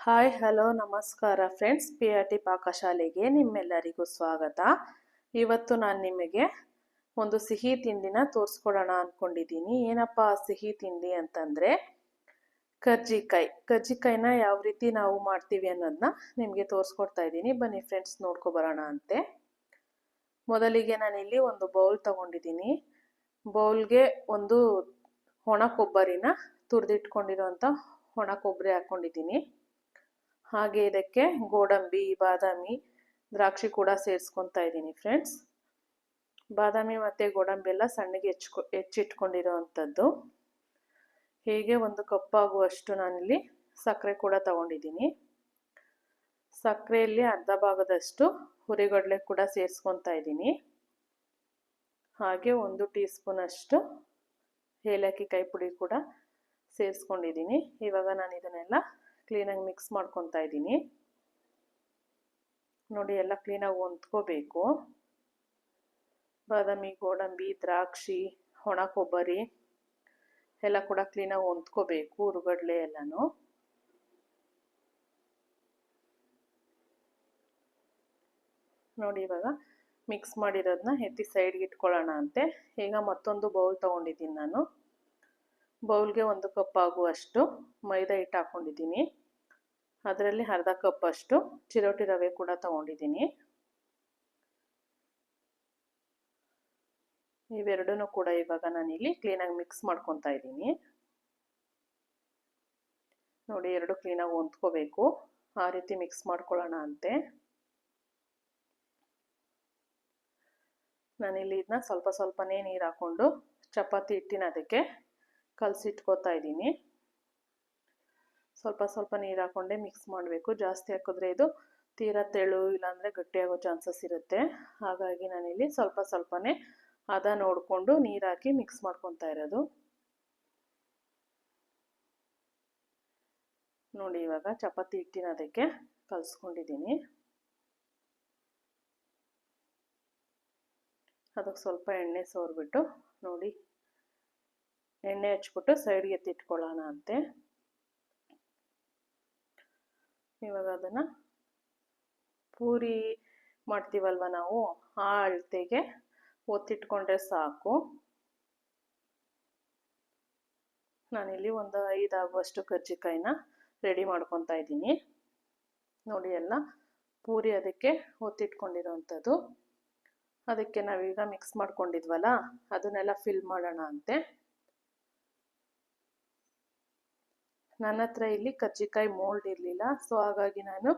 Hi hello ನಮಸ್ಕಾರ friends, P R T ಪಾಕಶಾಲೆಗೆ ನಿಮ್ಮೆಲ್ಲರಿಗೂ ಸ್ವಾಗತ. ಇವತ್ತು ನಾನು ನಿಮಗೆ ಒಂದು ಸಿಹಿ ತಿಂಡಿನ ತೋರಿಸ್ಕೊಡೋಣ ಅಂದ್ಕೊಂಡಿದ್ದೀನಿ. ಏನಪ್ಪ ಸಿಹಿ ತಿಂಡಿ ಅಂತಂದರೆ ಕರ್ಜಿಕಾಯಿನ ಯಾವ ರೀತಿ ನಾವು ಮಾಡ್ತೀವಿ ಅನ್ನೋದನ್ನ ನಿಮಗೆ ತೋರಿಸ್ಕೊಡ್ತಾ ಇದ್ದೀನಿ. ಬನ್ನಿ ಫ್ರೆಂಡ್ಸ್, ನೋಡ್ಕೊಬರೋಣ ಅಂತೆ. ಮೊದಲಿಗೆ ನಾನಿಲ್ಲಿ ಒಂದು ಬೌಲ್ ತಗೊಂಡಿದ್ದೀನಿ. ಬೌಲ್ಗೆ ಒಂದು ಒಣ ಕೊಬ್ಬರಿನ ತುರಿದಿಟ್ಕೊಂಡಿರೋಂಥ ಒಣ ಕೊಬ್ಬರಿ ಹಾಕ್ಕೊಂಡಿದ್ದೀನಿ. ಹಾಗೆ ಇದಕ್ಕೆ ಗೋಡಂಬಿ, ಬಾದಾಮಿ, ದ್ರಾಕ್ಷಿ ಕೂಡ ಸೇರಿಸ್ಕೊತಾ ಇದ್ದೀನಿ ಫ್ರೆಂಡ್ಸ್. ಬಾದಾಮಿ ಮತ್ತು ಗೋಡಂಬಿ ಎಲ್ಲ ಸಣ್ಣಗೆ ಹೆಚ್ಚಿಟ್ಕೊಂಡಿರೋ ಅಂಥದ್ದು. ಹೀಗೆ ಒಂದು ಕಪ್ ಆಗುವಷ್ಟು ನಾನಿಲ್ಲಿ ಸಕ್ಕರೆ ಕೂಡ ತಗೊಂಡಿದ್ದೀನಿ. ಸಕ್ಕರೆಯಲ್ಲಿ ಅರ್ಧ ಭಾಗದಷ್ಟು ಹುರಿಗಡಲೆ ಕೂಡ ಸೇರಿಸ್ಕೊತಾ ಇದ್ದೀನಿ. ಹಾಗೆ 1 ಟೀ ಸ್ಪೂನ್ ಅಷ್ಟು ಏಲಕ್ಕಿ ಕಾಯಿ ಪುಡಿ ಕೂಡ ಸೇರಿಸ್ಕೊಂಡಿದ್ದೀನಿ. ಇವಾಗ ನಾನು ಇದನ್ನೆಲ್ಲ ಕ್ಲೀನಾಗಿ ಮಿಕ್ಸ್ ಮಾಡ್ಕೊತಾ ಇದ್ದೀನಿ. ನೋಡಿ, ಎಲ್ಲ ಕ್ಲೀನಾಗಿ ಹೊಂದ್ಕೋಬೇಕು. ಬಾದಾಮಿ, ಗೋಡಂಬಿ, ದ್ರಾಕ್ಷಿ, ಒಣ ಕೊಬ್ಬರಿ ಎಲ್ಲ ಕೂಡ ಕ್ಲೀನಾಗಿ ಹೊಂದ್ಕೋಬೇಕು, ಹುರುಗಡ್ಲೆ ಎಲ್ಲನೂ. ನೋಡಿ, ಇವಾಗ ಮಿಕ್ಸ್ ಮಾಡಿರೋದನ್ನ ಎತ್ತಿ ಸೈಡ್ಗೆ ಇಟ್ಕೊಳ್ಳೋಣ ಅಂತೆ. ಈಗ ಮತ್ತೊಂದು ಬೌಲ್ ತೊಗೊಂಡಿದ್ದೀನಿ ನಾನು. ಬೌಲ್ಗೆ 1 ಕಪ್ ಆಗುವಷ್ಟು ಮೈದಾ ಹಿಟ್ಟು ಹಾಕ್ಕೊಂಡಿದ್ದೀನಿ. ಅದರಲ್ಲಿ ಅರ್ಧ ಕಪ್ ಅಷ್ಟು ಚಿರೋಟಿ ರವೆ ಕೂಡ ತಗೊಂಡಿದ್ದೀನಿ. ಇವೆರಡೂ ಕೂಡ ಇವಾಗ ನಾನಿಲ್ಲಿ ಕ್ಲೀನಾಗಿ ಮಿಕ್ಸ್ ಮಾಡ್ಕೊತಾ ಇದ್ದೀನಿ. ನೋಡಿ, ಎರಡು ಕ್ಲೀನಾಗಿ ಹೊಂದ್ಕೋಬೇಕು, ಆ ರೀತಿ ಮಿಕ್ಸ್ ಮಾಡ್ಕೊಳ್ಳೋಣ ಅಂತೆ. ನಾನಿಲ್ಲಿ ಇದನ್ನ ಸ್ವಲ್ಪನೇ ನೀರು ಹಾಕ್ಕೊಂಡು ಚಪಾತಿ ಹಿಟ್ಟಿನ ಅದಕ್ಕೆ ಕಲಸಿಟ್ಕೋತಾ ಇದ್ದೀನಿ. ಸ್ವಲ್ಪ ನೀರು ಹಾಕ್ಕೊಂಡೆ ಮಿಕ್ಸ್ ಮಾಡಬೇಕು. ಜಾಸ್ತಿ ಹಾಕಿದ್ರೆ ಇದು ತೀರಾ ತೆಳು, ಇಲ್ಲಾಂದರೆ ಗಟ್ಟಿಯಾಗೋ ಚಾನ್ಸಸ್ ಇರುತ್ತೆ. ಹಾಗಾಗಿ ನಾನಿಲ್ಲಿ ಸ್ವಲ್ಪನೇ ಹದ ನೋಡಿಕೊಂಡು ನೀರು ಹಾಕಿ ಮಿಕ್ಸ್ ಮಾಡ್ಕೊತಾ ಇರೋದು. ನೋಡಿ, ಇವಾಗ ಚಪಾತಿ ಹಿಟ್ಟಿನ ಅದಕ್ಕೆ ಕಲಸ್ಕೊಂಡಿದ್ದೀನಿ. ಅದಕ್ಕೆ ಸ್ವಲ್ಪ ಎಣ್ಣೆ ಸೋರ್ಬಿಟ್ಟು, ನೋಡಿ, ಎಣ್ಣೆ ಹಚ್ಬಿಟ್ಟು ಸೈಡ್ಗೆ ಎತ್ತಿಟ್ಕೊಳ್ಳೋಣ ಅಂತೆ. ಇವಾಗ ಅದನ್ನು ಪೂರಿ ಮಾಡ್ತೀವಲ್ವ ನಾವು, ಆ ಅಳತೆಗೆ ಒತ್ತಿಟ್ಕೊಂಡ್ರೆ ಸಾಕು. ನಾನಿಲ್ಲಿ ಒಂದು 5 ಆಗುವಷ್ಟು ಕರ್ಜಿಕಾಯಿನ ರೆಡಿ ಮಾಡ್ಕೊತಾ ಇದ್ದೀನಿ. ನೋಡಿ, ಎಲ್ಲ ಪೂರಿ ಅದಕ್ಕೆ ಒತ್ತಿಟ್ಕೊಂಡಿರೋವಂಥದ್ದು. ಅದಕ್ಕೆ ನಾವೀಗ ಮಿಕ್ಸ್ ಮಾಡ್ಕೊಂಡಿದ್ವಲ್ಲ, ಅದನ್ನೆಲ್ಲ ಫಿಲ್ ಮಾಡೋಣ ಅಂತೆ. ನನ್ನ ಹತ್ರ ಇಲ್ಲಿ ಕರ್ಜಿಕಾಯಿ ಮೋಲ್ಡ್ ಇರಲಿಲ್ಲ, ಸೊ ಹಾಗಾಗಿ ನಾನು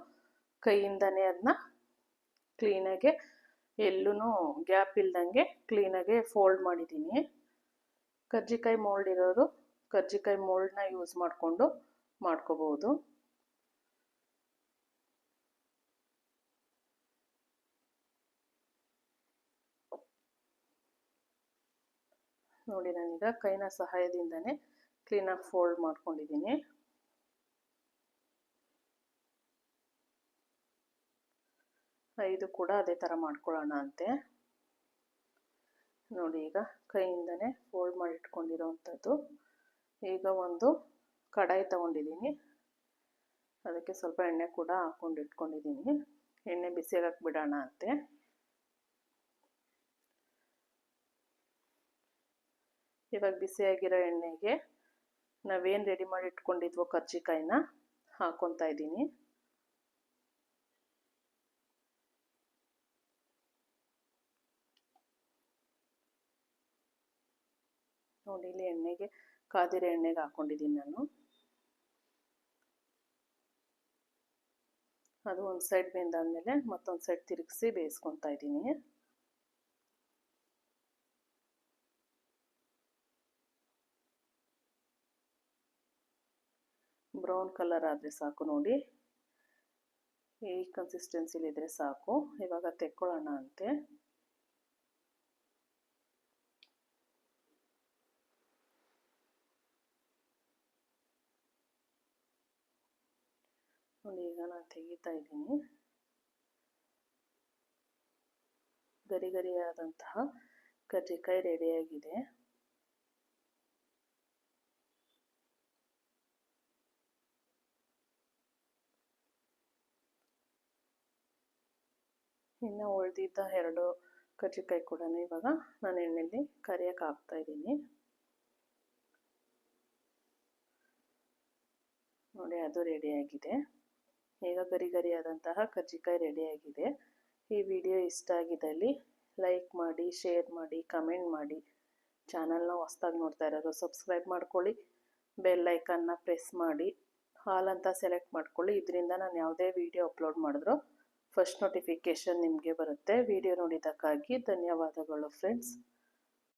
ಕೈಯಿಂದನೇ ಅದನ್ನ ಕ್ಲೀನಾಗೆ, ಎಲ್ಲೂ ಗ್ಯಾಪ್ ಇಲ್ದಂಗೆ ಕ್ಲೀನಾಗೆ ಫೋಲ್ಡ್ ಮಾಡಿದ್ದೀನಿ. ಕರ್ಜಿಕಾಯಿ ಮೋಲ್ಡ್ ಇರೋರು ಕರ್ಜಿಕಾಯಿ ಮೋಲ್ಡ್ನ ಯೂಸ್ ಮಾಡಿಕೊಂಡು ಮಾಡ್ಕೋಬೋದು. ನೋಡಿ, ನಾನೀಗ ಕೈನ ಸಹಾಯದಿಂದನೇ ಕ್ಲೀನಾಗಿ ಫೋಲ್ಡ್ ಮಾಡ್ಕೊಂಡಿದ್ದೀನಿ. ಇದು ಕೂಡ ಅದೇ ಥರ ಮಾಡ್ಕೊಳ್ಳೋಣ ಅಂತೆ. ನೋಡಿ, ಈಗ ಕೈಯಿಂದನೇ ಫೋಲ್ಡ್ ಮಾಡಿ ಇಟ್ಕೊಂಡಿರೋವಂಥದ್ದು. ಈಗ ಒಂದು ಕಡಾಯಿ ತಗೊಂಡಿದ್ದೀನಿ. ಅದಕ್ಕೆ ಸ್ವಲ್ಪ ಎಣ್ಣೆ ಕೂಡ ಹಾಕ್ಕೊಂಡು ಇಟ್ಕೊಂಡಿದ್ದೀನಿ. ಎಣ್ಣೆ ಬಿಸಿಯಾಗಕ್ಕೆ ಬಿಡೋಣ ಅಂತೆ. ಇವಾಗ ಬಿಸಿಯಾಗಿರೋ ಎಣ್ಣೆಗೆ ನಾವೇನು ರೆಡಿ ಮಾಡಿ ಇಟ್ಕೊಂಡಿದ್ವೋ ಕರ್ಜಿಕಾಯಿನ ಹಾಕ್ಕೊತಾ ಇದ್ದೀನಿ. ನೋಡಿ, ಇಲ್ಲಿ ಎಣ್ಣೆಗೆ ಕಾದಿರೋ ಎಣ್ಣೆಗೆ ಹಾಕ್ಕೊಂಡಿದ್ದೀನಿ ನಾನು. ಅದು ಒಂದು ಸೈಡ್ ಬೆಂದಾದ್ಮೇಲೆ ಮತ್ತೊಂದು ಸೈಡ್ ತಿರುಗಿಸಿ ಬೇಯಿಸ್ಕೊತಾ ಇದ್ದೀನಿ. ಬ್ರೌನ್ ಕಲರ್ ಆದರೆ ಸಾಕು. ನೋಡಿ, ಈ ಕನ್ಸಿಸ್ಟೆನ್ಸಿಲಿದ್ರೆ ಸಾಕು. ಇವಾಗ ತೆಕ್ಕೊಳ್ಳೋಣ ಅಂತೆ. ನೋಡಿ, ಈಗ ನಾನು ತೆಗಿತಾ ಇದ್ದೀನಿ. ಗರಿಯಾದಂತಹ ಕರ್ಜಿಕಾಯಿ ರೆಡಿಯಾಗಿದೆ. ಇನ್ನು ಉಳಿದಿದ್ದ 2 ಕರ್ಜಿಕಾಯಿ ಕೂಡ ಇವಾಗ ನಾನು ಎಣ್ಣೆಯಲ್ಲಿ ಕರಿಯಕ್ಕೆ ಹಾಕ್ತಾಯಿದ್ದೀನಿ. ನೋಡಿ, ಅದು ರೆಡಿಯಾಗಿದೆ. ಈಗ ಗರಿ ಗರಿಯಾದಂತಹ ಕರ್ಜಿಕಾಯಿ ರೆಡಿಯಾಗಿದೆ. ಈ ವಿಡಿಯೋ ಇಷ್ಟ ಆಗಿದ್ದಲ್ಲಿ ಲೈಕ್ ಮಾಡಿ, ಶೇರ್ ಮಾಡಿ, ಕಮೆಂಟ್ ಮಾಡಿ. ಚಾನಲ್ನ ಹೊಸ್ದಾಗಿ ನೋಡ್ತಾ ಇರೋರು ಸಬ್ಸ್ಕ್ರೈಬ್ ಮಾಡ್ಕೊಳ್ಳಿ. ಬೆಲ್ ಐಕನ್ನ ಪ್ರೆಸ್ ಮಾಡಿ ಆಲ್ ಅಂತ ಸೆಲೆಕ್ಟ್ ಮಾಡ್ಕೊಳ್ಳಿ. ಇದರಿಂದ ನಾನು ಯಾವುದೇ ವಿಡಿಯೋ ಅಪ್ಲೋಡ್ ಮಾಡಿದ್ರೂ ಫಸ್ಟ್ ನೋಟಿಫಿಕೇಷನ್ ನಿಮಗೆ ಬರುತ್ತೆ. ವಿಡಿಯೋ ನೋಡಿದ್ದಕ್ಕಾಗಿ ಧನ್ಯವಾದಗಳು ಫ್ರೆಂಡ್ಸ್.